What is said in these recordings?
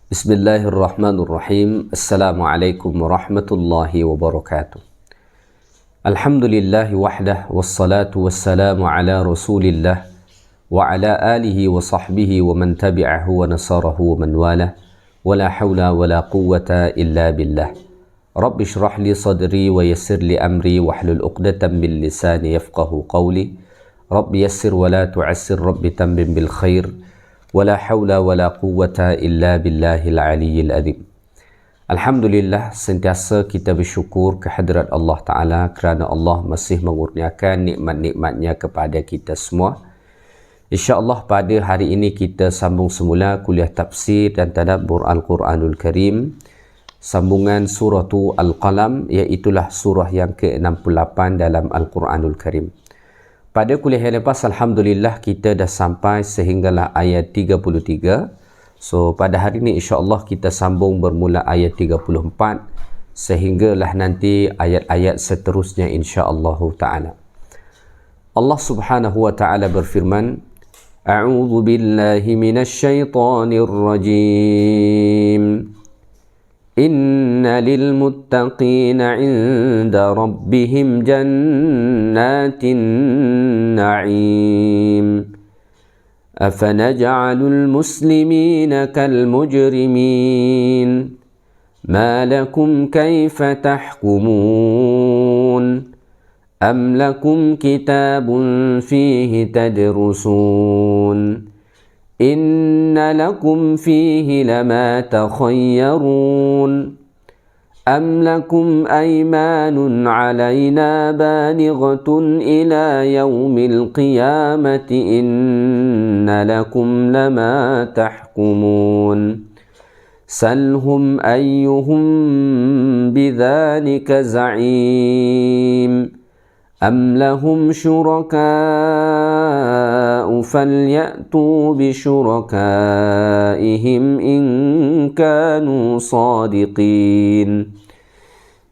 Bismillahirrahmanirrahim. Assalamualaikum warahmatullahi wabarakatuh. Alhamdulillahi wahdah wassalatu wassalamu ala rasulillah wa ala alihi wa sahbihi wa man tabi'ahu wa nasarahu wa man walah wa la hawla wa la quwwata illa billah. Rabbi shrah li sadri wa yassir li amri wa hlul uqdatan min lisani yafqahu qawli. Rabbi yassir wa la tu'assir, Rabbi tambim bil khair. Wala hawla wala quwwata illa billahil aliyyil azim. Alhamdulillah, sentiasa kita bersyukur kehadrat Allah Ta'ala kerana Allah masih mengurniakan nikmat-nikmatnya kepada kita semua. InsyaAllah pada hari ini kita sambung semula kuliah tafsir dan tadabbur Al-Quranul Karim, sambungan surah Al-Qalam, iaitulah surah yang ke-68 dalam Al-Quranul Karim. Pada kuliah yang lepas, Alhamdulillah, kita dah sampai sehinggalah ayat 33. So, pada hari ini insyaAllah kita sambung bermula ayat 34 sehinggalah nanti ayat-ayat seterusnya insyaAllah ta'ala. Allah subhanahu wa ta'ala berfirman, A'udhu billahi minasyaitanir rajim. Inna lilmuttaqina 'inda rabbihim jannatin na'im. Afanaj'alul muslimina kal mujrimin. Ma lakum kayfa tahkumun. Am lakum kitabun fihi tadrusun. Inna lakum fihi lama takhayyarun. Am lakum aymanun alayna balighatun ila yawmil qiyamati. Inna lakum lama tahkumun. Salhum ayyuhum bidhalika za'im. Am lahum syuraka'u falyatu bisyurakaihim in kanu sadiqin.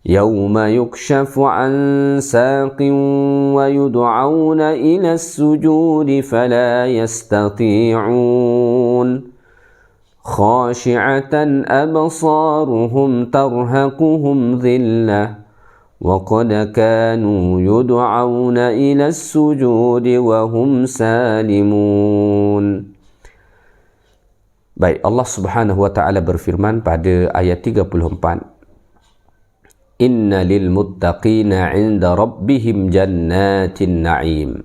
Yawma yukshafu an saqin wa yud'auna ila as-sujudi fala yastati'un. Khashi'atan absaruhum tarhaquhum dhillah. وَقَدْ كَانُوا يُدْعَوْنَ إِلَى السُّجُودِ وَهُمْ سَالِمُونَ. Baik, Allah Subhanahu wa taala berfirman pada ayat 34. Inna lil muttaqina 'inda rabbihim jannatin na'im.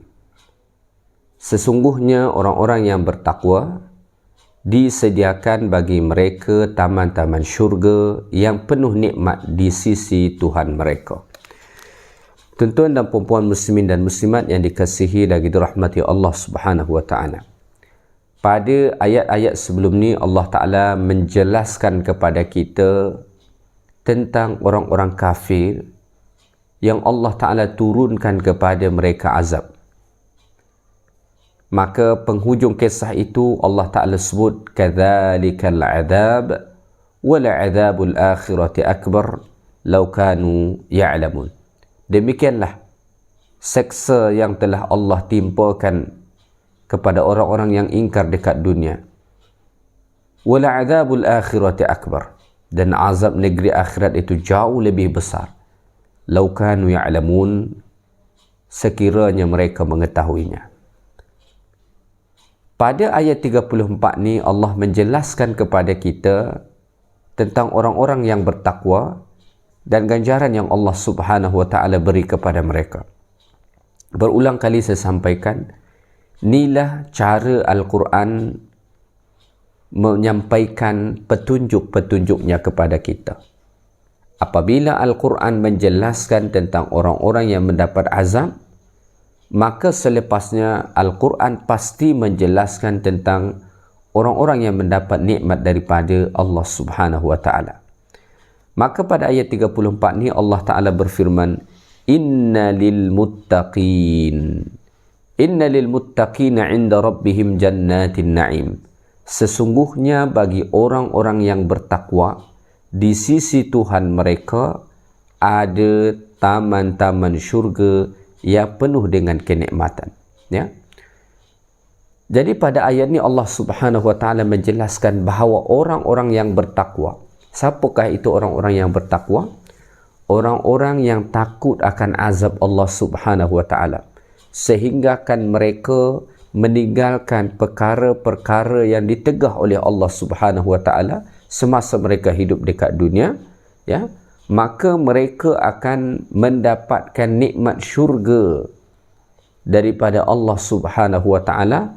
Sesungguhnya orang-orang yang bertakwa disediakan bagi mereka taman-taman syurga yang penuh nikmat di sisi Tuhan mereka. Tuan-tuan dan puan-puan muslimin dan muslimat yang dikasihi dan dirahmati Allah Subhanahu wa taala. Pada ayat-ayat sebelum ni Allah Taala menjelaskan kepada kita tentang orang-orang kafir yang Allah Taala turunkan kepada mereka azab. Maka penghujung kisah itu Allah Ta'ala sebut kadzalikal adzab wal adzabul akhirati akbar law kanu ya'lamun. Demikianlah seksa yang telah Allah timpakan kepada orang-orang yang ingkar dekat dunia. Wal adzabul akhirati akbar, dan azab negeri akhirat itu jauh lebih besar. Law kanu ya'lamun, sekiranya mereka mengetahuinya. Pada ayat 34 ni Allah menjelaskan kepada kita tentang orang-orang yang bertakwa dan ganjaran yang Allah Subhanahu wa taala beri kepada mereka. Berulang kali saya sampaikan, inilah cara Al-Quran menyampaikan petunjuk-petunjuknya kepada kita. Apabila Al-Quran menjelaskan tentang orang-orang yang mendapat azab, maka selepasnya Al-Quran pasti menjelaskan tentang orang-orang yang mendapat nikmat daripada Allah Subhanahu wa taala. Maka pada ayat 34 ni Allah Taala berfirman, Inna lil muttaqin. Inna lil muttaqina 'inda rabbihim jannatin na'im. Sesungguhnya bagi orang-orang yang bertakwa di sisi Tuhan mereka ada taman-taman syurga yang penuh dengan kenikmatan. Ya. Jadi pada ayat ni Allah Subhanahu wa taala menjelaskan bahawa orang-orang yang bertakwa. Siapakah itu orang-orang yang bertakwa? Orang-orang yang takut akan azab Allah Subhanahu wa taala, sehingga kan mereka meninggalkan perkara-perkara yang ditegah oleh Allah Subhanahu wa taala semasa mereka hidup dekat dunia, ya, maka mereka akan mendapatkan nikmat syurga daripada Allah Subhanahu wa taala,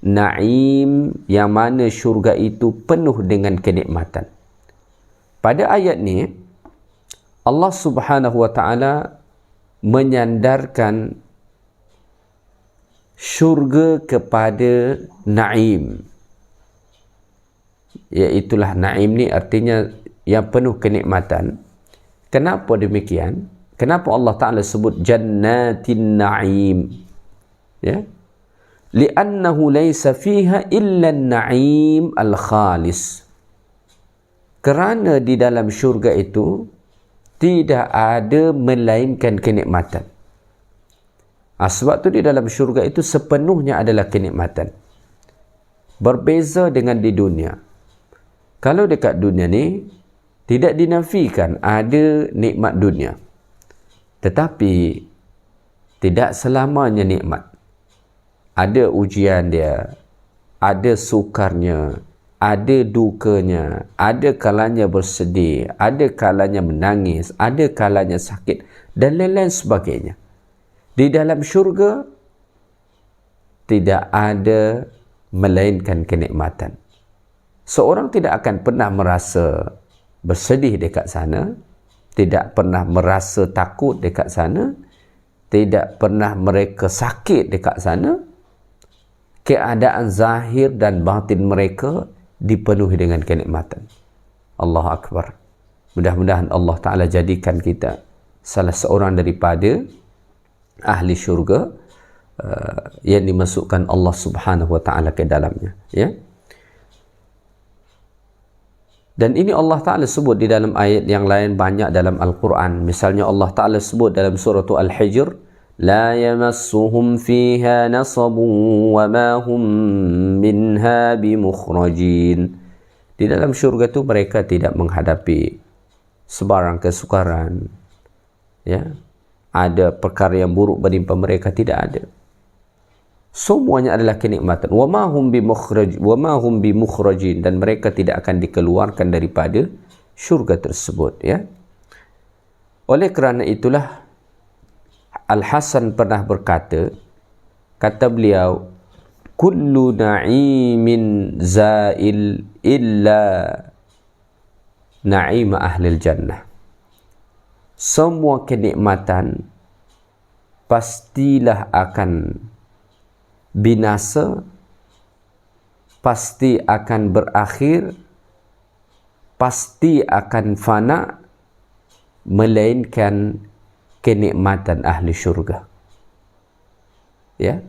naim, yang mana syurga itu penuh dengan kenikmatan. Pada ayat ni Allah Subhanahu wa taala menyandarkan syurga kepada naim. Iaitulah naim ni artinya yang penuh kenikmatan. Kenapa demikian? Kenapa Allah Taala sebut jannatin naim? Ya. Li'annahu laysa fiha illa an-na'im al-khalis. Kerana di dalam syurga itu tidak ada melainkan kenikmatan. Sebab tu di dalam syurga itu sepenuhnya adalah kenikmatan. Berbeza dengan di dunia. Kalau dekat dunia ni tidak dinafikan ada nikmat dunia, tetapi tidak selamanya nikmat. Ada ujian dia, ada sukarnya, ada dukanya, ada kalanya bersedih, ada kalanya menangis, ada kalanya sakit, dan lain-lain sebagainya. Di dalam syurga tidak ada melainkan kenikmatan. Seorang tidak akan pernah merasa bersedih dekat sana, tidak pernah merasa takut dekat sana, tidak pernah mereka sakit dekat sana. Keadaan zahir dan batin mereka dipenuhi dengan kenikmatan. Allahu Akbar. Mudah-mudahan Allah Ta'ala jadikan kita salah seorang daripada ahli syurga yang dimasukkan Allah Subhanahu wa Ta'ala ke dalamnya, ya. Dan ini Allah Ta'ala sebut di dalam ayat yang lain banyak dalam Al-Quran. Misalnya Allah Ta'ala sebut dalam surah Al-Hijr, la yamassuhum fiha nasabun wa ma hum minha bimukhrajin. Di dalam syurga itu mereka tidak menghadapi sebarang kesukaran, ya. Ada perkara yang buruk menimpa mereka, tidak ada. Semuanya adalah kenikmatan. Wa ma hum bimukhrajin, dan mereka tidak akan dikeluarkan daripada syurga tersebut, ya. Oleh kerana itulah Al-Hasan pernah berkata, kata beliau, kullu na'imin za'il illa na'im ahlil jannah. Semua kenikmatan pastilah akan binasa, pasti akan berakhir, pasti akan fana, melainkan kenikmatan ahli syurga, ya.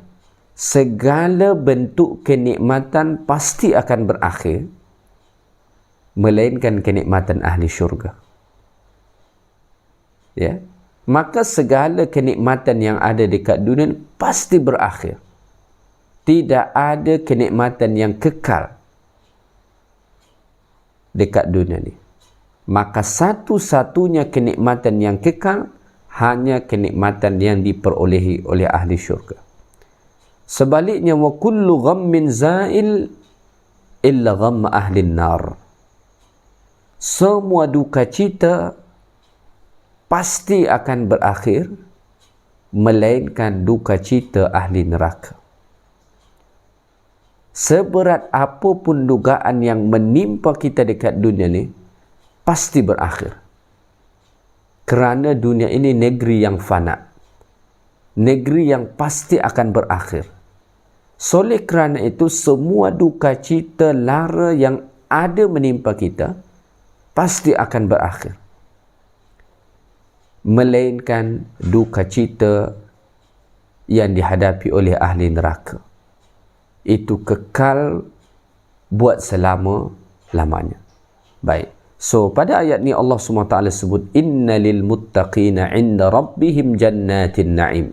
Segala bentuk kenikmatan pasti akan berakhir, melainkan kenikmatan ahli syurga, ya. Maka segala kenikmatan yang ada dekat dunia pasti berakhir. Tidak ada kenikmatan yang kekal dekat dunia ni. Maka satu-satunya kenikmatan yang kekal hanya kenikmatan yang diperolehi oleh ahli syurga. Sebaliknya, wa kullu ghammin za'il illa ghamma ahli nar. Semua duka cita pasti akan berakhir, melainkan duka cita ahli neraka. Seberat apapun dugaan yang menimpa kita dekat dunia ni pasti berakhir. Kerana dunia ini negeri yang fana, negeri yang pasti akan berakhir. Oleh kerana itu, semua duka cita lara yang ada menimpa kita pasti akan berakhir, melainkan duka cita yang dihadapi oleh ahli neraka. Itu kekal buat selama-lamanya. Baik. So, pada ayat ni Allah SWT sebut, Inna lil muttaqina inda rabbihim jannatin na'im.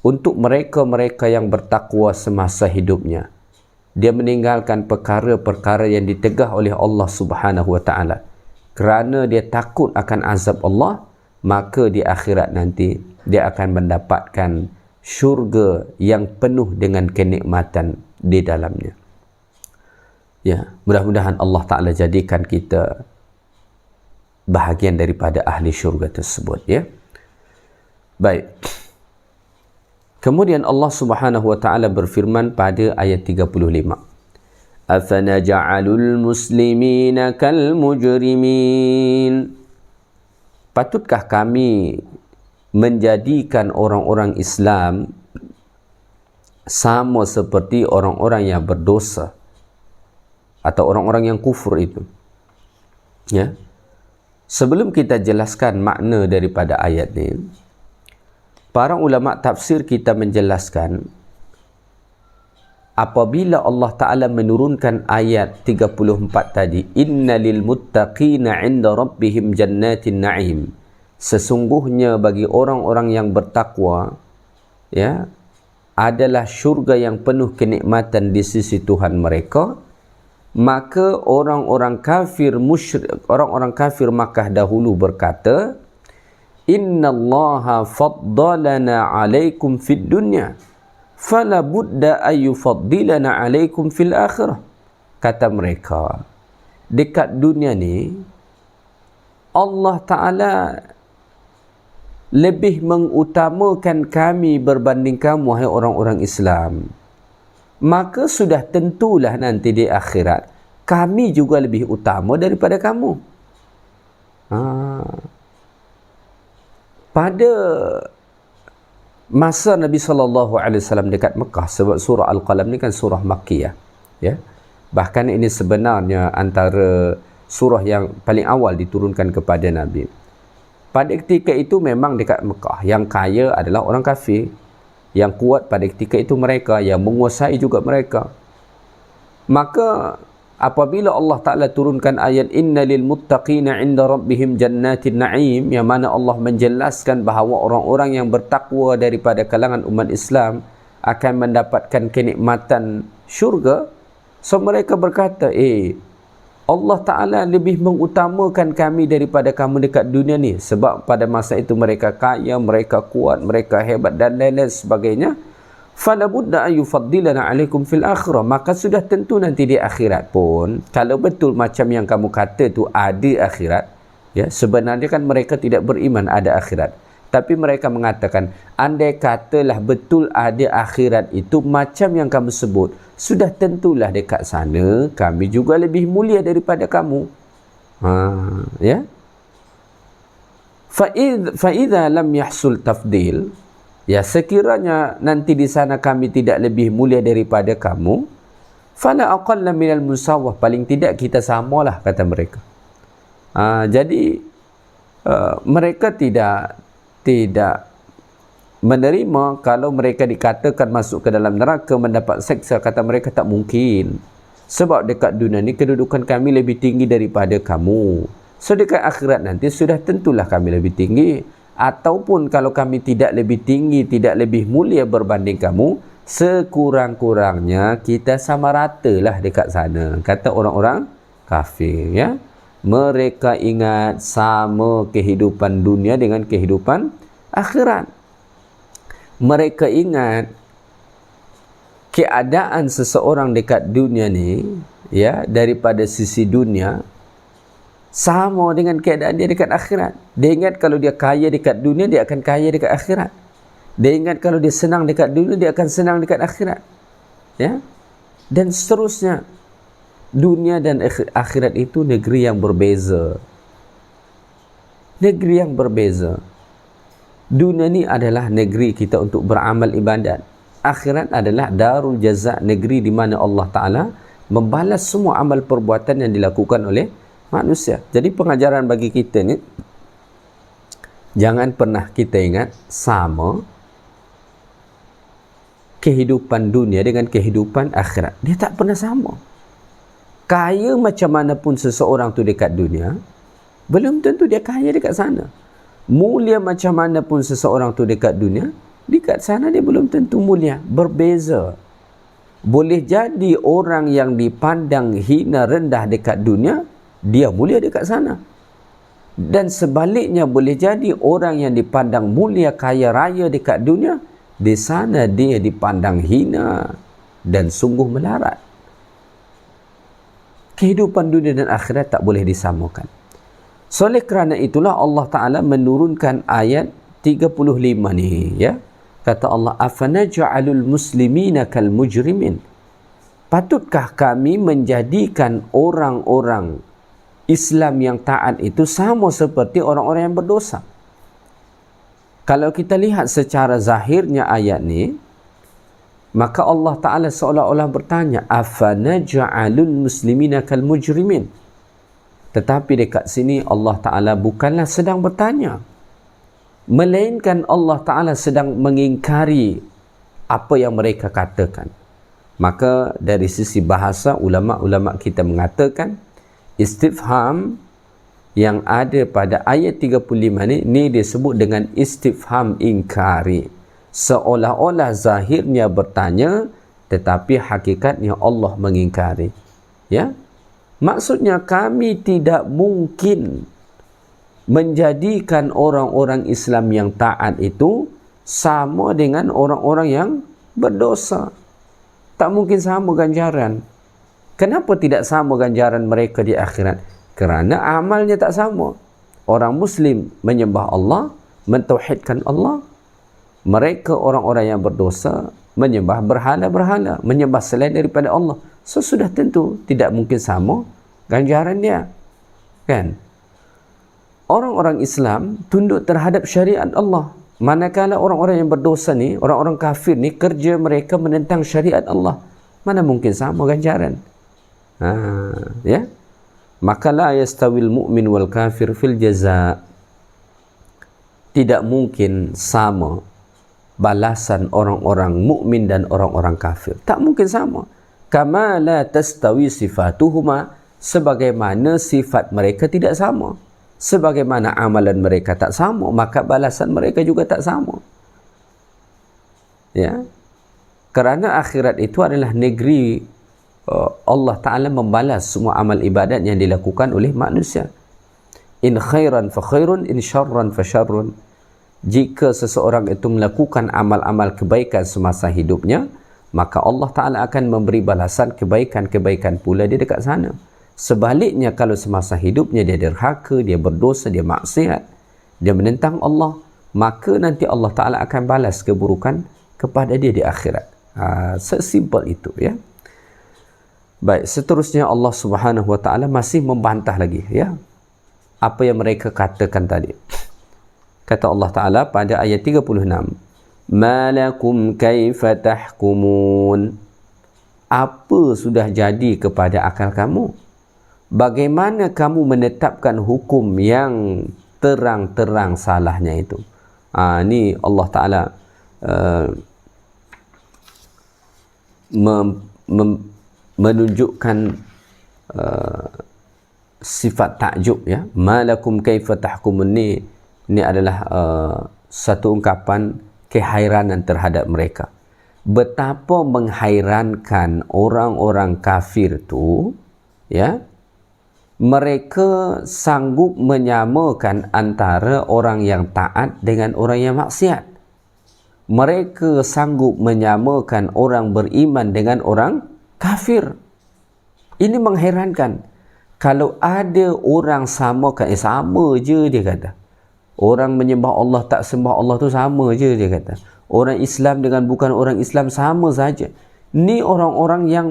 Untuk mereka-mereka yang bertakwa semasa hidupnya, dia meninggalkan perkara-perkara yang ditegah oleh Allah Subhanahu wa taala kerana dia takut akan azab Allah, maka di akhirat nanti dia akan mendapatkan syurga yang penuh dengan kenikmatan di dalamnya. Ya, mudah-mudahan Allah Ta'ala jadikan kita bahagian daripada ahli syurga tersebut, ya. Baik. Kemudian Allah Subhanahu wa taala berfirman pada ayat 35. Afanaj'alul muslimina kal mujrimin. Patutkah kami menjadikan orang-orang Islam sama seperti orang-orang yang berdosa atau orang-orang yang kufur itu? Ya. Sebelum kita jelaskan makna daripada ayat ini, para ulama tafsir kita menjelaskan apabila Allah Ta'ala menurunkan ayat 34 tadi, innalil muttaqina 'inda rabbihim jannatin na'im, sesungguhnya bagi orang-orang yang bertakwa, ya, adalah syurga yang penuh kenikmatan di sisi Tuhan mereka, maka orang-orang kafir musyrik, orang-orang kafir Makkah dahulu berkata, innallaha faddalana alaikum fid dunya fala budda ayyufaddilana alaikum fil akhirah. Kata mereka, dekat dunia ni Allah Ta'ala lebih mengutamakan kami berbanding kamu, wahai orang-orang Islam, maka sudah tentulah nanti di akhirat kami juga lebih utama daripada kamu. Pada masa Nabi SAW dekat Mekah, sebab surah Al-Qalam ni kan surah Makkiyah, ya. Bahkan ini sebenarnya antara surah yang paling awal diturunkan kepada Nabi. Pada ketika itu memang dekat Mekah yang kaya adalah orang kafir, yang kuat pada ketika itu mereka, yang menguasai juga mereka. Maka apabila Allah Ta'ala turunkan ayat innalil muttaqina 'inda rabbihim jannatin na'im, yang mana Allah menjelaskan bahawa orang-orang yang bertakwa daripada kalangan umat Islam akan mendapatkan kenikmatan syurga, so mereka berkata, Allah Ta'ala lebih mengutamakan kami daripada kamu dekat dunia ni, sebab pada masa itu mereka kaya, mereka kuat, mereka hebat dan lain-lain sebagainya. Fala budda ayyufaddilana alaikum fil akhirah, maka sudah tentu nanti di akhirat pun, kalau betul macam yang kamu kata tu ada akhirat, ya, sebenarnya kan mereka tidak beriman ada akhirat, tapi mereka mengatakan andai katalah betul ada akhirat itu macam yang kamu sebut, sudah tentulah dekat sana kami juga lebih mulia daripada kamu. Ya. Fa idza lam yahsul tafdil, ya, sekiranya nanti di sana kami tidak lebih mulia daripada kamu, fala aqalla minal musawwah, paling tidak kita samalah, kata mereka. Jadi mereka tidak menerima kalau mereka dikatakan masuk ke dalam neraka mendapat seksa. Kata mereka tak mungkin, sebab dekat dunia ni kedudukan kami lebih tinggi daripada kamu, so dekat akhirat nanti sudah tentulah kami lebih tinggi. Ataupun kalau kami tidak lebih tinggi, tidak lebih mulia berbanding kamu, sekurang-kurangnya kita sama ratalah dekat sana, kata orang-orang kafir, ya. Mereka ingat sama kehidupan dunia dengan kehidupan akhirat. Mereka ingat keadaan seseorang dekat dunia ni, ya, daripada sisi dunia sama dengan keadaan dia dekat akhirat. Dia ingat kalau dia kaya dekat dunia, dia akan kaya dekat akhirat. Dia ingat kalau dia senang dekat dunia, dia akan senang dekat akhirat, ya. Dan seterusnya. Dunia dan akhirat itu negeri yang berbeza. Negeri yang berbeza. Dunia ni adalah negeri kita untuk beramal ibadat. Akhirat adalah darul jaza, negeri di mana Allah Ta'ala membalas semua amal perbuatan yang dilakukan oleh manusia. Jadi pengajaran bagi kita ni, jangan pernah kita ingat sama kehidupan dunia dengan kehidupan akhirat. Dia tak pernah sama. Kaya macam mana pun seseorang tu dekat dunia, belum tentu dia kaya dekat sana. Mulia macam mana pun seseorang tu dekat dunia, dekat sana dia belum tentu mulia. Berbeza. Boleh jadi orang yang dipandang hina rendah dekat dunia, dia mulia dekat sana. Dan sebaliknya boleh jadi orang yang dipandang mulia kaya raya dekat dunia, di sana dia dipandang hina dan sungguh melarat. Kehidupan dunia dan akhirat tak boleh disamakan. So, oleh kerana itulah Allah Ta'ala menurunkan ayat 35 ni, ya. Kata Allah, afanaj'alul muslimina kal mujrimin. Patutkah kami menjadikan orang-orang Islam yang taat itu sama seperti orang-orang yang berdosa? Kalau kita lihat secara zahirnya ayat ni, maka Allah Ta'ala seolah-olah bertanya, afanaj'alul muslimina kal mujrimin. Tetapi dekat sini Allah Ta'ala bukanlah sedang bertanya, melainkan Allah Ta'ala sedang mengingkari apa yang mereka katakan. Maka dari sisi bahasa, ulama-ulama kita mengatakan istifham yang ada pada ayat 35 ni disebut dengan istifham ingkari. Seolah-olah zahirnya bertanya, tetapi hakikatnya Allah mengingkari. Ya? Maksudnya kami tidak mungkin menjadikan orang-orang Islam yang taat itu sama dengan orang-orang yang berdosa. Tak mungkin sama ganjaran. Kenapa tidak sama ganjaran mereka di akhirat? Kerana amalnya tak sama. Orang Muslim menyembah Allah, mentauhidkan Allah. Mereka orang-orang yang berdosa menyembah berhala-berhala, menyembah selain daripada Allah. So, sudah tentu tidak mungkin sama ganjaran dia. Kan? Orang-orang Islam tunduk terhadap syariat Allah. Manakala orang-orang yang berdosa ni, orang-orang kafir ni, kerja mereka menentang syariat Allah. Mana mungkin sama ganjaran? Ya? Maka la yastawil mu'min wal kafir fil jaza. Tidak mungkin sama balasan orang-orang mukmin dan orang-orang kafir. Tak mungkin sama. Kama la tastawi sifatuhuma, sebagaimana sifat mereka tidak sama. Sebagaimana amalan mereka tak sama, maka balasan mereka juga tak sama. Ya. Kerana akhirat itu adalah negeri Allah Ta'ala membalas semua amal ibadat yang dilakukan oleh manusia. In khairan fa khairun, in syarran fa syarrun. Jika seseorang itu melakukan amal-amal kebaikan semasa hidupnya, maka Allah Ta'ala akan memberi balasan kebaikan-kebaikan pula di dekat sana. Sebaliknya, kalau semasa hidupnya dia derhaka, dia berdosa, dia maksiat, dia menentang Allah, maka nanti Allah Ta'ala akan balas keburukan kepada dia di akhirat. Sesimpel itu, ya. Baik, seterusnya Allah Subhanahu Wa Ta'ala masih membantah lagi, ya, apa yang mereka katakan tadi. Kata Allah Ta'ala pada ayat 36, Ma lakum kaifa tahkumun. Apa sudah jadi kepada akal kamu? Bagaimana kamu menetapkan hukum yang terang-terang salahnya itu? Ini Allah Ta'ala menunjukkan sifat takjub, ya. Ma lakum kaifa tahkumun ini adalah satu ungkapan kehairanan terhadap mereka. Betapa menghairankan orang-orang kafir tu, ya. Mereka sanggup menyamakan antara orang yang taat dengan orang yang maksiat. Mereka sanggup menyamakan orang beriman dengan orang kafir. Ini menghairankan. Kalau ada orang samakan, sama je dia kata. Orang menyembah Allah tak sembah Allah tu sama je dia kata. Orang Islam dengan bukan orang Islam sama saja. Ni orang-orang yang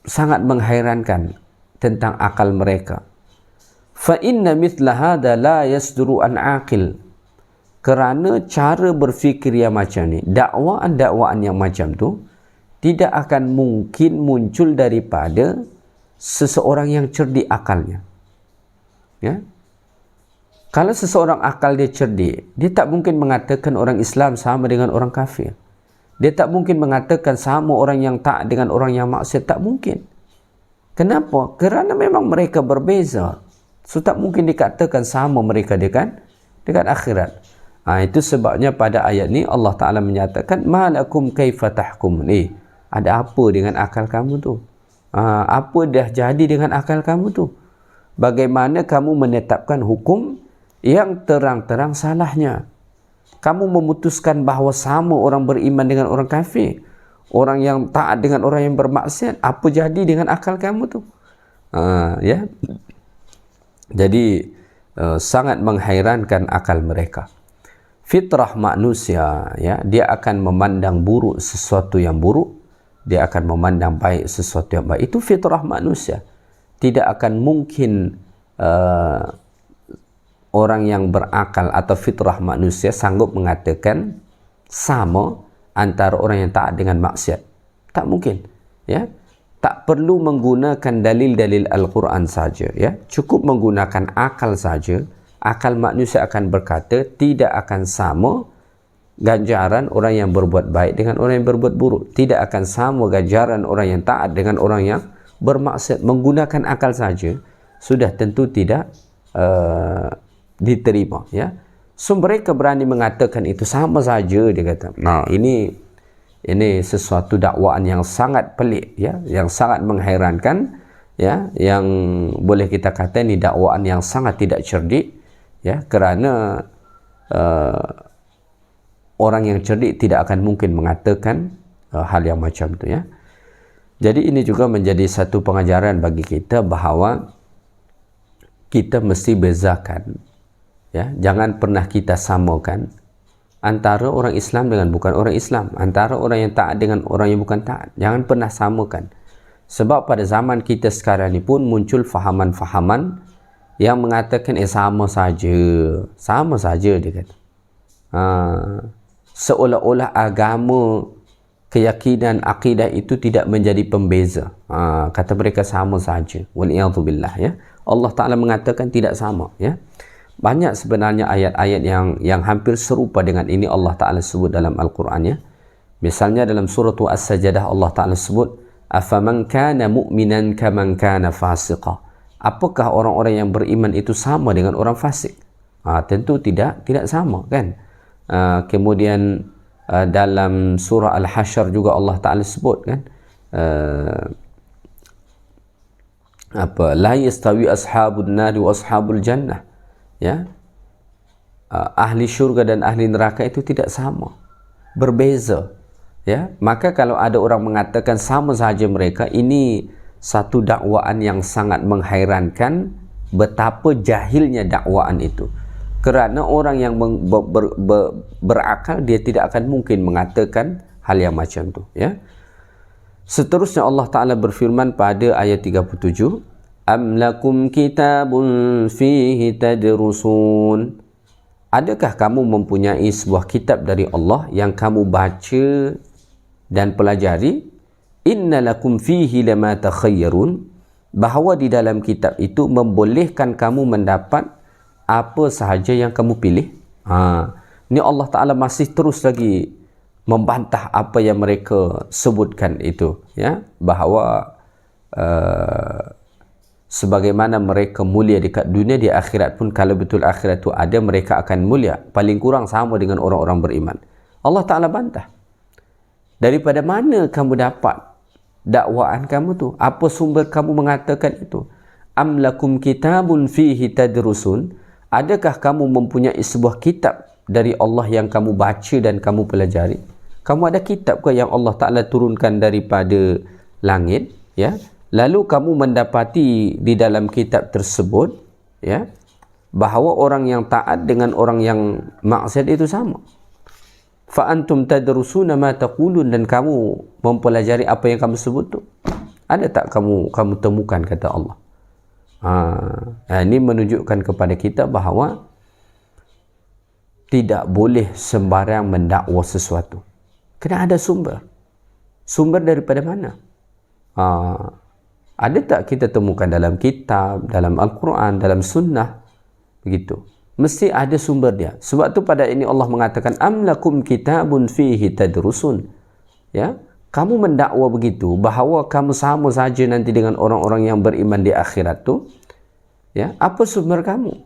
sangat menghairankan tentang akal mereka. Fa inna mithla hadha la yasduru an aqil. Kerana cara berfikir yang macam ni, dakwaan-dakwaan yang macam tu tidak akan mungkin muncul daripada seseorang yang cerdik akalnya. Ya? Kalau seseorang akal dia cerdik, dia tak mungkin mengatakan orang Islam sama dengan orang kafir. Dia tak mungkin mengatakan sama orang yang taat dengan orang yang maksiat. Tak mungkin. Kenapa? Kerana memang mereka berbeza. So tak mungkin dikatakan sama mereka dekat akhirat. Itu sebabnya pada ayat ni Allah Ta'ala menyatakan malakum kaifa tahkumun. Ada apa dengan akal kamu tu? Apa dah jadi dengan akal kamu tu? Bagaimana kamu menetapkan hukum yang terang-terang salahnya? Kamu memutuskan bahawa sama orang beriman dengan orang kafir, orang yang taat dengan orang yang bermaksiat. Apa jadi dengan akal kamu tu? Ya. Jadi sangat menghairankan akal mereka. Fitrah manusia, ya, dia akan memandang buruk sesuatu yang buruk, dia akan memandang baik sesuatu yang baik. Itu fitrah manusia. Tidak akan mungkin orang yang berakal atau fitrah manusia sanggup mengatakan sama antara orang yang taat dengan maksiat. Tak mungkin, ya. Tak perlu menggunakan dalil-dalil Al-Quran saja, ya. Cukup menggunakan akal saja. Akal manusia akan berkata tidak akan sama ganjaran orang yang berbuat baik dengan orang yang berbuat buruk. Tidak akan sama ganjaran orang yang taat dengan orang yang bermaksiat. Menggunakan akal saja sudah tentu tidak diterima, ya. So mereka berani mengatakan itu sama saja, dia kata. Ini sesuatu dakwaan yang sangat pelik, ya, yang sangat menghairankan, ya, yang boleh kita kata ini dakwaan yang sangat tidak cerdik, ya, kerana orang yang cerdik tidak akan mungkin mengatakan hal yang macam itu, ya. Jadi ini juga menjadi satu pengajaran bagi kita bahawa kita mesti bezakan, ya, jangan pernah kita samakan antara orang Islam dengan bukan orang Islam, antara orang yang taat dengan orang yang bukan taat. Jangan pernah samakan. Sebab pada zaman kita sekarang ni pun muncul fahaman-fahaman yang mengatakan sama saja dia kata. Seolah-olah agama, keyakinan, akidah itu tidak menjadi pembeza. Kata mereka sama saja. Waliyadzubillah, ya. Allah Ta'ala mengatakan tidak sama, ya. Banyak sebenarnya ayat-ayat yang hampir serupa dengan ini Allah Ta'ala sebut dalam Al-Quran, ya. Misalnya dalam surah As-Sajdah Allah Ta'ala sebut afaman kana mu'minan kaman kana fasiqa. Apakah orang-orang yang beriman itu sama dengan orang fasik? Tentu tidak sama, kan. Kemudian dalam surah Al-Hasyr juga Allah Ta'ala sebut, kan, la yastawi ashabun nari wa ashabul jannah, ya. Ahli syurga dan ahli neraka itu tidak sama, berbeza, ya. Maka kalau ada orang mengatakan sama saja mereka, ini satu dakwaan yang sangat menghairankan betapa jahilnya dakwaan itu. Kerana orang yang berakal dia tidak akan mungkin mengatakan hal yang macam tu, ya. Seterusnya Allah Ta'ala berfirman pada ayat 37, am lakum kitabun fihi tadrusun. Adakah kamu mempunyai sebuah kitab dari Allah yang kamu baca dan pelajari? Inna lakum fihi lama takhayyarun. Bahawa di dalam kitab itu membolehkan kamu mendapat apa sahaja yang kamu pilih. Ini Allah Ta'ala masih terus lagi membantah apa yang mereka sebutkan itu, ya. Bahawa sebagaimana mereka mulia dekat dunia, di akhirat pun kalau betul akhirat itu ada, mereka akan mulia paling kurang sama dengan orang-orang beriman. Allah Ta'ala bantah. Daripada mana kamu dapat dakwaan kamu tu? Apa sumber kamu mengatakan itu? Am lakum kitabun fihi tadrusun. Adakah kamu mempunyai sebuah kitab dari Allah yang kamu baca dan kamu pelajari? Kamu ada kitab ke yang Allah Ta'ala turunkan daripada langit, ya? Lalu kamu mendapati di dalam kitab tersebut, ya, bahawa orang yang taat dengan orang yang maksiat itu sama. Fa antum tadrusuna ma taqulun, dan kamu mempelajari apa yang kamu sebut tu. Ada tak kamu temukan, kata Allah. Ini menunjukkan kepada kita bahawa tidak boleh sembarang mendakwa sesuatu. Kena ada sumber. Sumber daripada mana? Ada tak kita temukan dalam kitab, dalam Al-Quran, dalam sunnah? Begitu. Mesti ada sumber dia. Sebab tu pada ini Allah mengatakan am lakum kitabun fihi tadrusun. Ya, kamu mendakwa begitu bahawa kamu sama saja nanti dengan orang-orang yang beriman di akhirat tu. Ya, apa sumber kamu?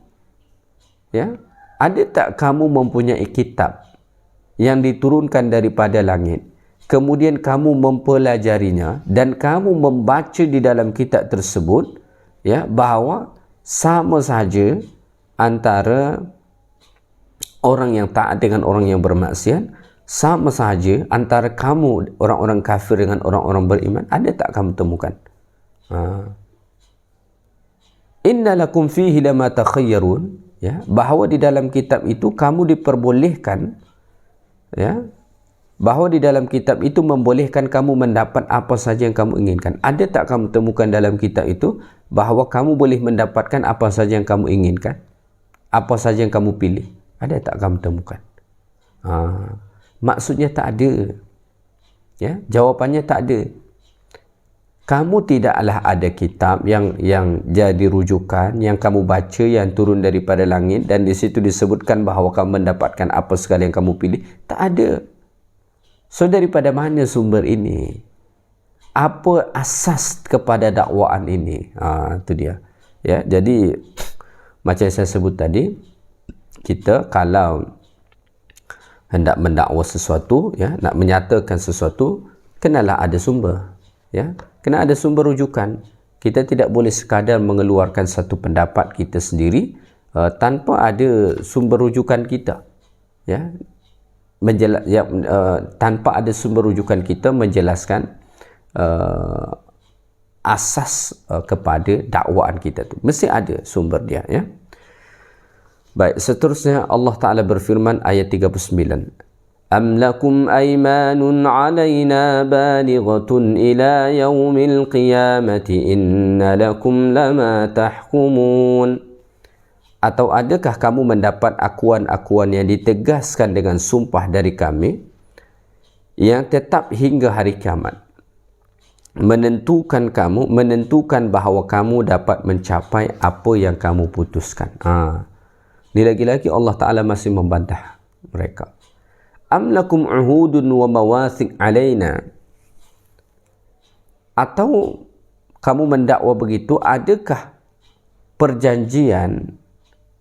Ya. ada tak kamu mempunyai kitab yang diturunkan daripada langit, kemudian kamu mempelajarinya dan kamu membaca di dalam kitab tersebut, ya, bahawa sama saja antara orang yang taat dengan orang yang bermaksiat, sama saja antara kamu orang-orang kafir dengan orang-orang beriman. Ada tak kamu temukan? Inna lakum fihi lama takhayyarun, ya, bahawa di dalam kitab itu kamu diperbolehkan, ya, bahawa di dalam kitab itu membolehkan kamu mendapat apa saja yang kamu inginkan. Ada tak kamu temukan dalam kitab itu bahawa kamu boleh mendapatkan apa saja yang kamu inginkan, apa saja yang kamu pilih? Ada tak kamu temukan? Maksudnya tak ada, ya, jawapannya tak ada. Kamu tidaklah ada kitab yang jadi rujukan, yang kamu baca, yang turun daripada langit, dan di situ disebutkan bahawa kamu mendapatkan apa segala yang kamu pilih. Tak ada. So, daripada mana sumber ini? Apa asas kepada dakwaan ini? Itu dia. Ya, jadi macam saya sebut tadi, kita kalau hendak mendakwa sesuatu, ya, nak menyatakan sesuatu, kenalah ada sumber, ya, kena ada sumber rujukan. Kita tidak boleh sekadar mengeluarkan satu pendapat kita sendiri tanpa ada sumber rujukan kita, ya, tanpa ada sumber rujukan kita menjelaskan asas kepada dakwaan kita tu. Mesti ada sumber dia, ya. Baik, seterusnya Allah Ta'ala berfirman ayat 39. Am lakum aymanun alayna balighatun ila yaumil qiyamati inna lakum lama tahkumun. Atau adakah kamu mendapat akuan-akuan yang ditegaskan dengan sumpah dari kami yang tetap hingga hari kiamat, menentukan bahawa kamu dapat mencapai apa yang kamu putuskan. Ini lagi-lagi Allah Ta'ala masih membantah mereka. Am lakum uhudun wa mawathiq alaina. Atau kamu mendakwa begitu, adakah perjanjian,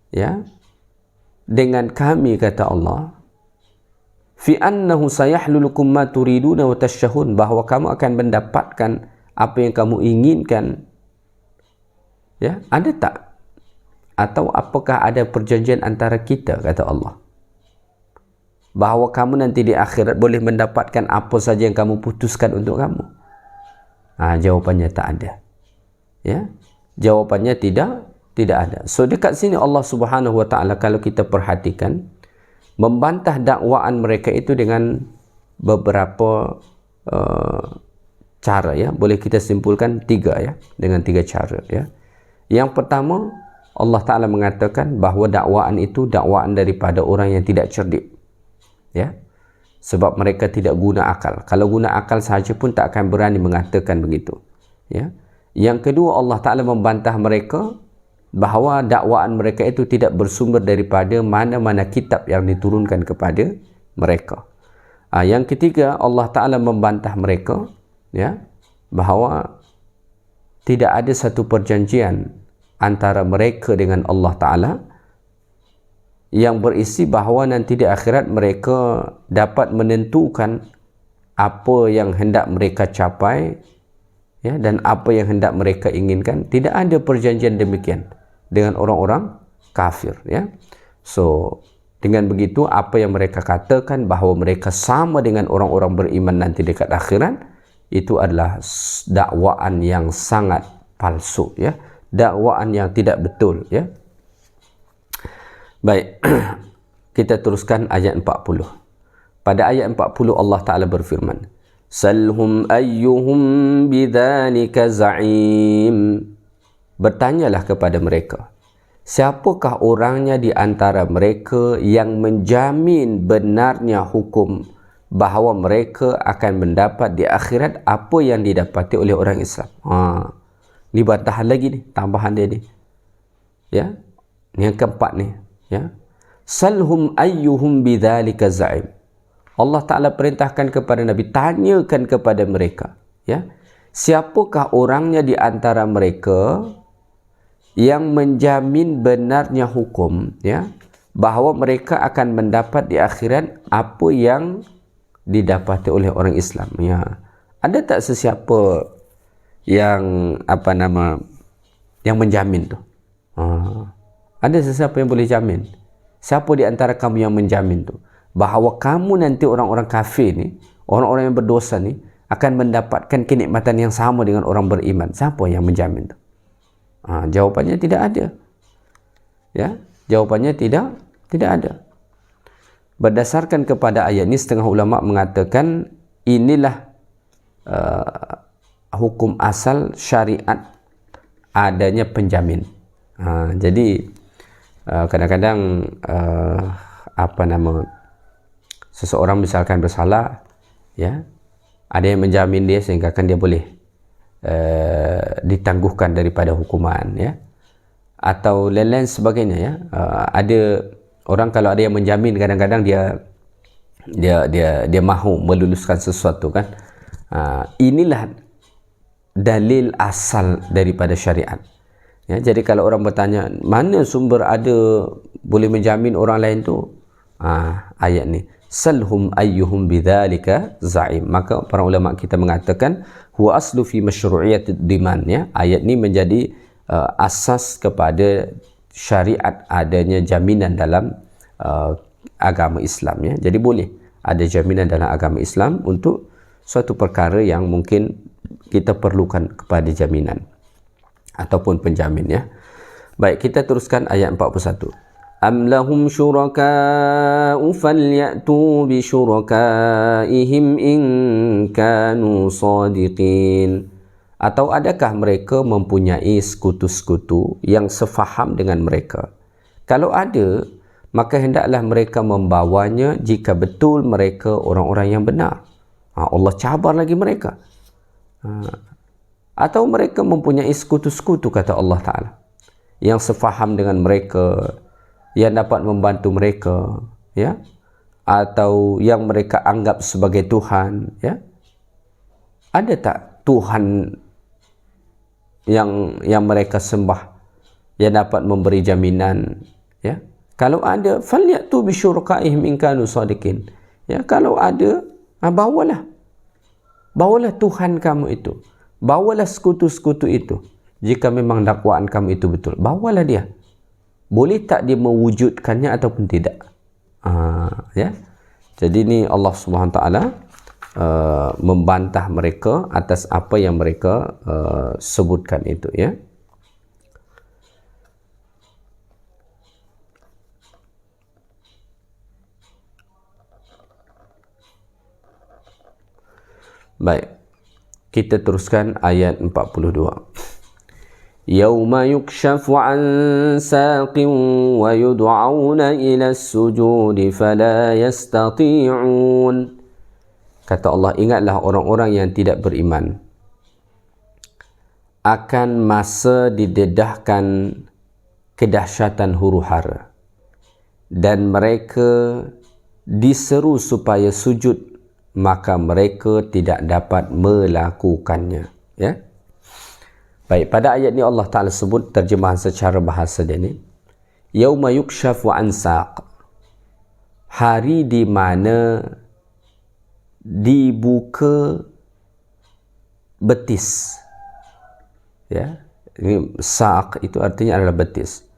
ya, dengan kami, kata Allah, fi annahu sayahlulukum ma turiduna wa tashahun, bahawa kamu akan mendapatkan apa yang kamu inginkan, ya, ada tak? Atau apakah ada perjanjian antara kita, kata Allah, bahawa kamu nanti di akhirat boleh mendapatkan apa saja yang kamu putuskan untuk kamu? Jawapannya tak ada, ya, jawapannya tidak ada. So, dekat sini Allah Subhanahu Wa Ta'ala, kalau kita perhatikan, membantah dakwaan mereka itu dengan beberapa cara, ya. Boleh kita simpulkan tiga, ya, dengan tiga cara, ya. Yang pertama, Allah Ta'ala mengatakan bahawa dakwaan itu dakwaan daripada orang yang tidak cerdik, ya, sebab mereka tidak guna akal. Kalau guna akal sahaja pun tak akan berani mengatakan begitu, ya. Yang kedua, Allah Ta'ala membantah mereka bahawa dakwaan mereka itu tidak bersumber daripada mana-mana kitab yang diturunkan kepada mereka. Yang ketiga, Allah Ta'ala membantah mereka, ya, bahawa tidak ada satu perjanjian antara mereka dengan Allah Ta'ala yang berisi bahawa nanti di akhirat mereka dapat menentukan apa yang hendak mereka capai, ya, dan apa yang hendak mereka inginkan. Tidak ada perjanjian demikian dengan orang-orang kafir, ya. So, dengan begitu apa yang mereka katakan bahawa mereka sama dengan orang-orang beriman nanti dekat akhirat, itu adalah dakwaan yang sangat palsu, ya, dakwaan yang tidak betul, ya. Baik, kita teruskan ayat 40. Pada ayat 40 Allah Ta'ala berfirman, Salhum ayyuhum bidzalika za'im. Bertanyalah kepada mereka, siapakah orangnya di antara mereka yang menjamin benarnya hukum bahawa mereka akan mendapat di akhirat apa yang didapati oleh orang Islam. Ni bantahan lagi ni, tambahan dia ni, ya. Ni yang keempat ni, ya. Salhum ayyuhum bidzalika za'im. Allah Ta'ala perintahkan kepada Nabi, tanyakan kepada mereka, ya, siapakah orangnya di antara mereka yang menjamin benarnya hukum, ya, bahawa mereka akan mendapat di akhirat apa yang didapati oleh orang Islam. Ya. Ada tak sesiapa yang yang menjamin tu? Ada sesiapa yang boleh jamin? Siapa di antara kamu yang menjamin tu bahawa kamu nanti orang-orang kafir ni, orang-orang yang berdosa ni akan mendapatkan kenikmatan yang sama dengan orang beriman? Siapa yang menjamin tu? Jawapannya tidak ada. Ya, jawapannya tidak ada. Berdasarkan kepada ayat ini, setengah ulama mengatakan inilah hukum asal syariat adanya penjamin. Jadi kadang-kadang seseorang misalkan bersalah, ya, ada yang menjamin dia sehingga kan dia boleh ditangguhkan daripada hukuman, ya, atau lain-lain sebagainya, ya. Ada orang kalau ada yang menjamin, kadang-kadang dia mahu meluluskan sesuatu, kan. Inilah dalil asal daripada syariat. Ya, jadi kalau orang bertanya mana sumber ada boleh menjamin orang lain tu, ayat ni, salhum ayyuhum bidzalika za'im. Maka para ulama kita mengatakan huwa aslu fi masyru'iyyatid diman, ya. Ayat ni menjadi asas kepada syariat adanya jaminan dalam agama Islam, ya. Jadi boleh ada jaminan dalam agama Islam untuk suatu perkara yang mungkin kita perlukan kepada jaminan ataupun penjamin, ya. Baik, kita teruskan ayat 41. Am lahum syuraka'u falyatu bi syurakaihim in kanu sadiqin. Atau adakah mereka mempunyai sekutu-sekutu yang sefaham dengan mereka? Kalau ada, maka hendaklah mereka membawanya jika betul mereka orang-orang yang benar. Allah cabar lagi mereka. Atau mereka mempunyai sekutu-sekutu, kata Allah Ta'ala, yang sefaham dengan mereka, yang dapat membantu mereka, ya, atau yang mereka anggap sebagai Tuhan, ya. Ada tak Tuhan yang mereka sembah yang dapat memberi jaminan, ya? Kalau ada, falyatu bi syurakaihim in kanu sadiqin. Ya, kalau ada, bawalah Tuhan kamu itu, bawalah sekutu-sekutu itu. Jika memang dakwaan kamu itu betul, bawalah dia. Boleh tak dia mewujudkannya ataupun tidak? Ya. Jadi ni Allah Subhanahu Taala membantah mereka atas apa yang mereka sebutkan itu, ya. Baik, kita teruskan ayat 42. Yauma yukshafu an saqin wa yud'auna ila as-sujudi fala yastati'un. Kata Allah, ingatlah orang-orang yang tidak beriman akan masa didedahkan kedahsyatan huru-hara dan mereka diseru supaya sujud, maka mereka tidak dapat melakukannya, ya. Baik, pada ayat ni Allah Ta'ala sebut terjemahan secara bahasa dia ni, yauma yukshafu an saq, hari di mana dibuka betis, ya. Ini saq itu artinya adalah betis.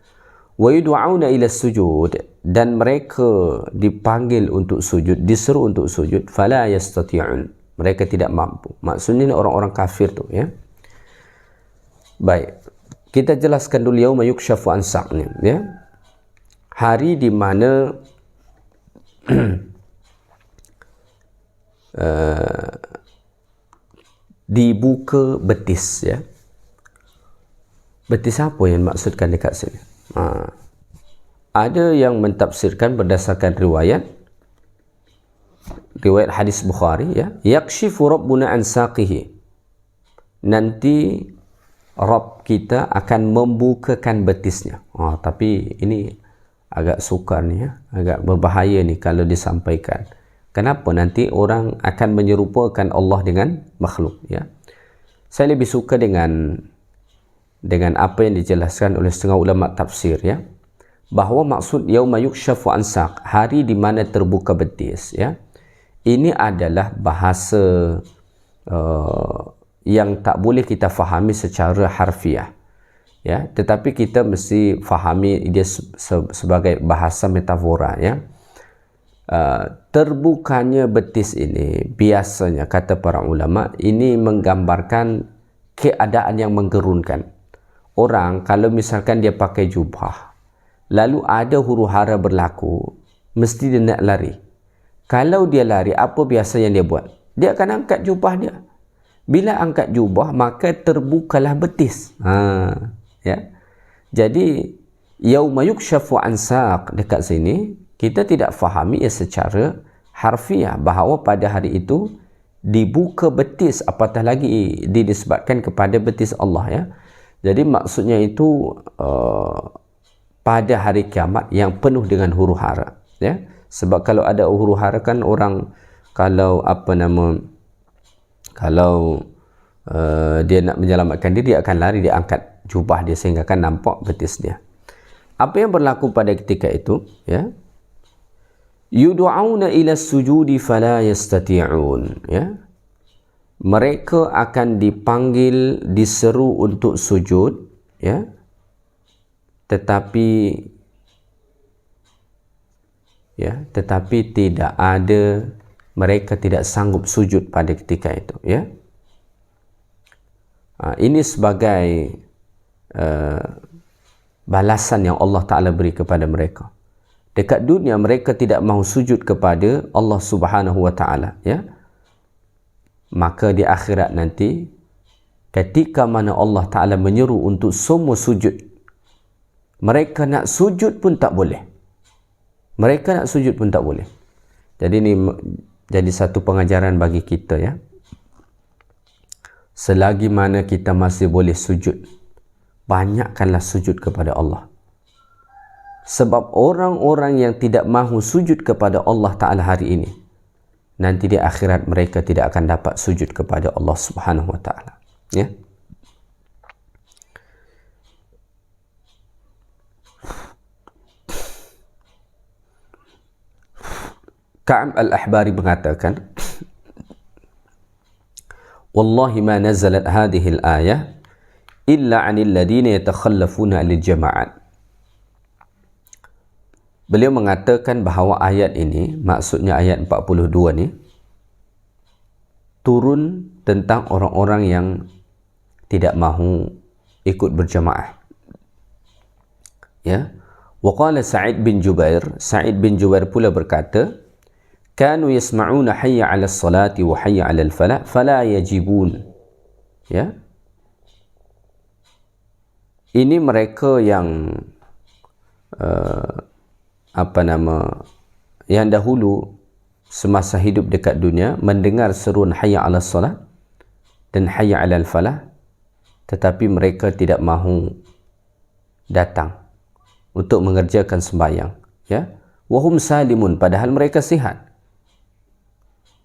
Wa yud'auna ila sujud, dan mereka dipanggil untuk sujud, diseru untuk sujud, fala yastati'un, mereka tidak mampu. Maksudnya orang-orang kafir tu, ya. Baik, kita jelaskan dulu yauma yukshafu an saq ni, ya. Hari di mana dibuka betis, ya. Betis apa yang maksudkan dekat sini? Ada yang mentafsirkan berdasarkan riwayat hadis Bukhari, ya, yakshifu rabbuna an saqihi, nanti Rabb kita akan membukakan betisnya. Tapi ini agak sukar ni, ya, agak berbahaya ni kalau disampaikan. Kenapa? Nanti orang akan menyerupakan Allah dengan makhluk, ya. Saya lebih suka dengan apa yang dijelaskan oleh setengah ulama tafsir, ya. bahawa maksud yauma yukshafu an saq, hari di mana terbuka betis, ya, ini adalah bahasa yang tak boleh kita fahami secara harfiah, ya, tetapi kita mesti fahami dia sebagai bahasa metafora, ya. Terbukanya betis ini biasanya, kata para ulama, ini menggambarkan keadaan yang menggerunkan. Orang kalau misalkan dia pakai jubah, lalu ada huru-hara berlaku, mesti dia nak lari. Kalau dia lari, apa biasa yang dia buat? Dia akan angkat jubah dia. Bila angkat jubah, maka terbukalah betis. Ya. Jadi yauma yukshafu an saq, dekat sini kita tidak fahami secara harfiah bahawa pada hari itu dibuka betis, apatah lagi dinisbatkan kepada betis Allah, ya. Jadi maksudnya itu pada hari kiamat yang penuh dengan huru-hara, ya. Sebab kalau ada huru-hara kan orang kalau dia nak menyelamatkan diri, dia akan lari, dia angkat jubah dia sehingga kan nampak betis dia. Apa yang berlaku pada ketika itu, ya? Yud'auna ila sujudi fala yastati'un, ya. Mereka akan dipanggil, diseru untuk sujud, ya, tetapi tidak ada, mereka tidak sanggup sujud pada ketika itu, ya. Ini sebagai balasan yang Allah Ta'ala beri kepada mereka. Dekat dunia mereka tidak mahu sujud kepada Allah Subhanahu Wa Ta'ala, ya. Maka di akhirat nanti, ketika mana Allah Ta'ala menyeru untuk semua sujud, mereka nak sujud pun tak boleh. Mereka nak sujud pun tak boleh. Jadi ini jadi satu pengajaran bagi kita, ya. Selagi mana kita masih boleh sujud, banyakkanlah sujud kepada Allah. Sebab orang-orang yang tidak mahu sujud kepada Allah Ta'ala hari ini, nanti di akhirat mereka tidak akan dapat sujud kepada Allah Subhanahu Wa Ta'ala, ya. Ka'ab al-Ahbari mengatakan, wallahi ma nazalat hadhihi al-ayah illa 'anil ladina yatakhallafuna lil jama'at. Beliau mengatakan bahawa ayat ini, maksudnya ayat 42 ni, turun tentang orang-orang yang tidak mahu ikut berjamaah, ya. Wa qala Sa'id bin Jubair pula berkata, kanu yasma'una hayya 'ala as-salati wa hayya 'ala al-falah fala yajibun, ya. Ini mereka yang yang dahulu semasa hidup dekat dunia mendengar seruan hayya 'ala as-salat dan hayya 'ala al-falah, tetapi mereka tidak mahu datang untuk mengerjakan sembahyang, ya. Wahum salimun, padahal mereka sihat.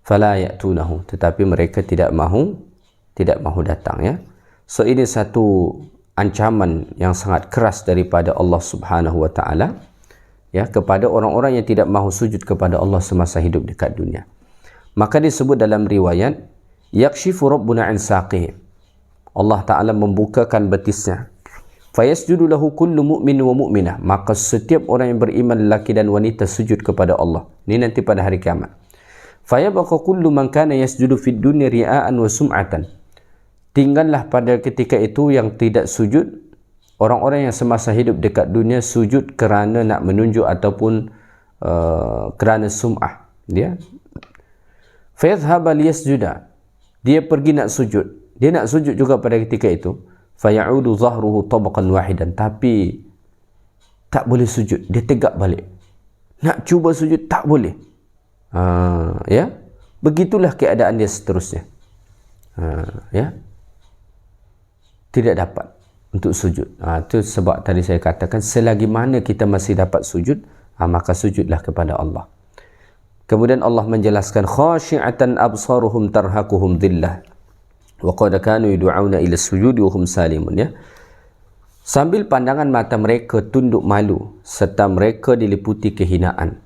Fala ya'tunahu, tetapi mereka tidak mahu datang, ya. So ini satu ancaman yang sangat keras daripada Allah Subhanahu Wa Ta'ala, ya, kepada orang-orang yang tidak mahu sujud kepada Allah semasa hidup dekat dunia. Maka disebut dalam riwayat, yakshifu rabbuna an saqih, Allah Ta'ala membukakan betisnya, fayasjudu lahu kullu mu'min wa mu'minah, maka setiap orang yang beriman lelaki dan wanita sujud kepada Allah. Ini nanti pada hari kiamat. Fayabqa kullu man kana yasjudu fid dunya ria'an wa sum'atan, tinggallah pada ketika itu yang tidak sujud orang-orang yang semasa hidup dekat dunia sujud kerana nak menunjuk ataupun kerana sum'ah dia. Fayadhhaba liyasjuda, dia pergi nak sujud, dia nak sujud juga pada ketika itu. Fayaudu zahruhu tabaqan wahidan, tapi tak boleh sujud, dia tegak balik. Nak cuba sujud tak boleh. Ya, begitulah keadaan dia seterusnya. Ya, tidak dapat untuk sujud. Itu sebab tadi saya katakan, selagi mana kita masih dapat sujud, maka sujudlah kepada Allah. Kemudian Allah menjelaskan, khashi'atan absaruhum tarhaquhum dhillah wa qad kanu yud'auna ila sujudi wa hum salimun, ya. Sambil pandangan mata mereka tunduk malu serta mereka diliputi kehinaan.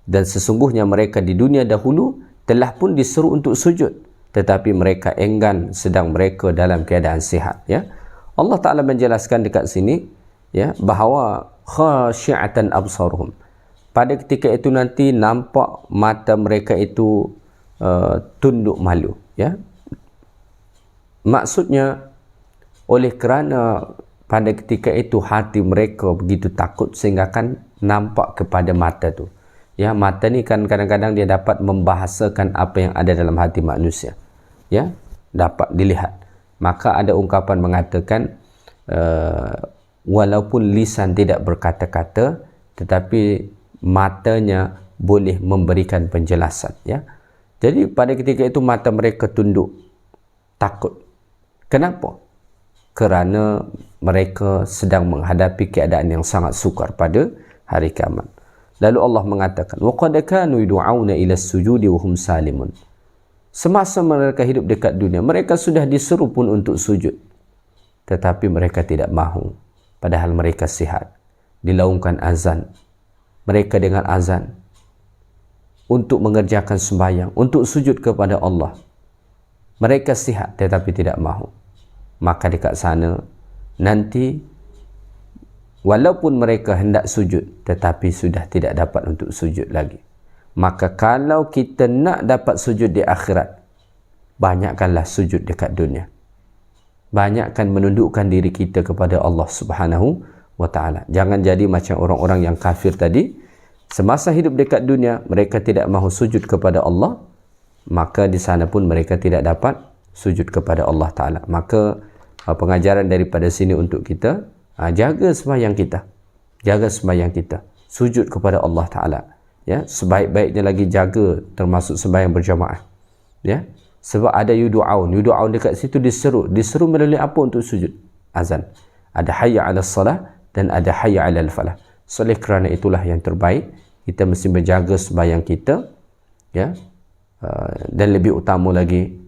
Dan sesungguhnya mereka di dunia dahulu telah pun disuruh untuk sujud, tetapi mereka enggan sedang mereka dalam keadaan sihat. Ya, Allah Ta'ala menjelaskan dekat sini, ya, bahawa khasyi'atan absaruhum, pada ketika itu nanti nampak mata mereka itu tunduk malu. Ya, maksudnya oleh kerana pada ketika itu hati mereka begitu takut sehingga kan nampak kepada mata tu. Ya, mata ni kan kadang-kadang dia dapat membahasakan apa yang ada dalam hati manusia. Ya, dapat dilihat. Maka ada ungkapan mengatakan walaupun lisan tidak berkata-kata, tetapi matanya boleh memberikan penjelasan. Ya, jadi pada ketika itu mata mereka tunduk takut. Kenapa? Kerana mereka sedang menghadapi keadaan yang sangat sukar pada hari kiamat. Lalu Allah mengatakan, وَقَدْ كَانُوا يُدْعَوْنَ إِلَى السُّجُودِ وَهُمْ سَالِمُونَ. Semasa mereka hidup dekat dunia, mereka sudah disuruh pun untuk sujud, tetapi mereka tidak mahu, padahal mereka sihat. Dilaungkan azan, mereka dengan azan untuk mengerjakan sembahyang, untuk sujud kepada Allah. Mereka sihat tetapi tidak mahu. Maka dekat sana nanti walaupun mereka hendak sujud, tetapi sudah tidak dapat untuk sujud lagi. Maka kalau kita nak dapat sujud di akhirat, banyakkanlah sujud dekat dunia. Banyakkan menundukkan diri kita kepada Allah Subhanahu wa Ta'ala. Jangan jadi macam orang-orang yang kafir tadi. Semasa hidup dekat dunia, mereka tidak mahu sujud kepada Allah, maka di sana pun mereka tidak dapat sujud kepada Allah Ta'ala. Maka pengajaran daripada sini untuk kita, jaga sembahyang kita, jaga sembahyang kita, sujud kepada Allah Ta'ala. Ya, sebaik-baiknya lagi jaga termasuk sembahyang berjamaah. Ya, sebab ada yudu'aun dekat situ diseru melalui apa untuk sujud? Azan. Ada hayya 'alas salah dan ada hayya 'alal falah. Oleh kerana itulah yang terbaik, kita mesti menjaga sembahyang kita, ya, dan lebih utama lagi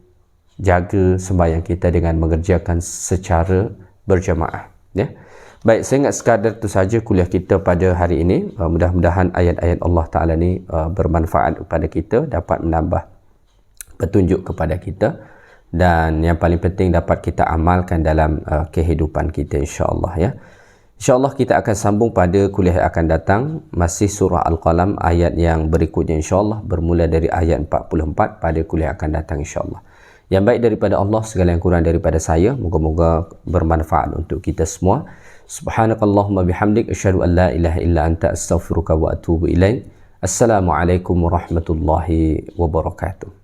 jaga sembahyang kita dengan mengerjakan secara berjamaah. Ya. Baik, saya ingat sekadar itu saja kuliah kita pada hari ini. Mudah-mudahan ayat-ayat Allah Ta'ala ni bermanfaat kepada kita, dapat menambah petunjuk kepada kita, dan yang paling penting dapat kita amalkan dalam kehidupan kita, insya-Allah. Ya, insya-Allah kita akan sambung pada kuliah yang akan datang, masih surah Al-Qalam ayat yang berikutnya, insya-Allah, bermula dari ayat 44 pada kuliah yang akan datang, insya-Allah. Yang baik daripada Allah, segala yang kurang daripada saya, moga-moga bermanfaat untuk kita semua. Subhanakallahumma bihamdik, asyhadu an la ilaha illa anta, astaghfiruka wa atubu ilaik. Assalamualaikum warahmatullahi wabarakatuh.